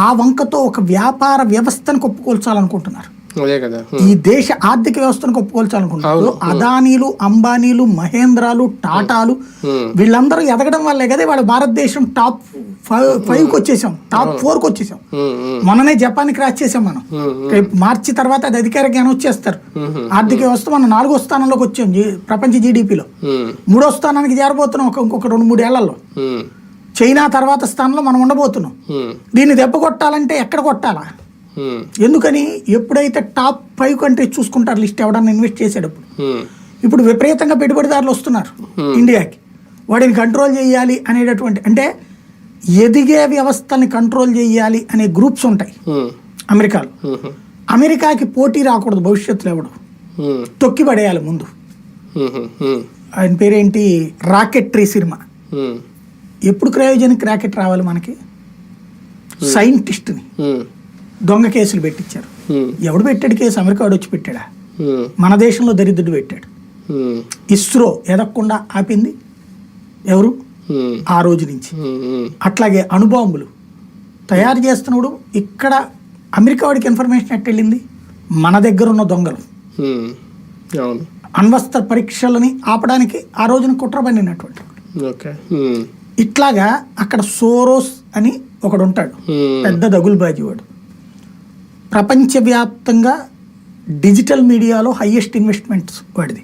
ఆ వంకతో ఒక వ్యాపార వ్యవస్థను కొప్పుకోల్చాలనుకుంటున్నారు. అదే కదా, ఈ దేశ ఆర్థిక వ్యవస్థను కొప్పుకోల్చాలనుకుంటున్నారు. అదానీలు, అంబానీలు, మహేంద్రాలు, టాటాలు వీళ్ళందరూ ఎదగడం వల్లే కదా వాళ్ళ భారతదేశం టాప్ 5కి వచ్చేసాం, టాప్ 4కి వచ్చేసాం. మొన్ననే జపాన్ క్రాచ్ చేసాం మనం. మార్చి తర్వాత అది అధికారికంగా అనౌన్స్ చేస్తారు. ఆర్థిక వ్యవస్థ మనం 4వ స్థానంలోకి వచ్చాం ప్రపంచ జీడిపిలో. 3వ స్థానానికి చేరబోతున్నాం ఇంకొక 2-3 ఏళ్లలో. చైనా తర్వాత స్థానంలో మనం ఉండబోతున్నాం. దీన్ని దెబ్బ కొట్టాలంటే ఎక్కడ కొట్టాలా? ఎందుకని ఎప్పుడైతే టాప్ 5 కంట్రీస్ చూసుకుంటారు లిస్ట్ ఎవడన్నా ఇన్వెస్ట్ చేసేటప్పుడు, ఇప్పుడు విపరీతంగా పెట్టుబడిదారులు వస్తున్నారు ఇండియాకి. వాడిని కంట్రోల్ చేయాలి అనేటటువంటి, అంటే ఎదిగే వ్యవస్థల్ని కంట్రోల్ చేయాలి అనే గ్రూప్స్ ఉంటాయి అమెరికాలో. అమెరికాకి పోటీ రాకూడదు భవిష్యత్తులో, ఎవడు తొక్కి పడేయాలి ముందు. ఆయన పేరేంటి, రాకెట్రీ సినిమా. ఎప్పుడు క్రయోజనిక్ రాకెట్ రావాలి మనకి? సైంటిస్ట్ని దొంగ కేసులు పెట్టించారు. ఎవడు పెట్టాడు కేసు? అమెరికా వాడు వచ్చి పెట్టాడా? మన దేశంలో దరిద్రుడు పెట్టాడు. ఇస్రో ఎదగకుండా ఆపింది ఎవరు ఆ రోజు నుంచి. అట్లాగే అణుబాంబులు తయారు చేస్తున్నప్పుడు ఇక్కడ అమెరికా వాడికి ఇన్ఫర్మేషన్ ఎట్ట వెళ్ళింది? మన దగ్గర ఉన్న దొంగలు అణ్వస్త్ర పరీక్షలని ఆపడానికి ఆ రోజున కుట్ర పన్నినటువంటి. ఇట్లాగా అక్కడ సోరోస్ అని ఒకడు ఉంటాడు, పెద్ద దగులుబాజీ వాడు. ప్రపంచవ్యాప్తంగా డిజిటల్ మీడియాలో హైయెస్ట్ ఇన్వెస్ట్మెంట్స్ వాడిది.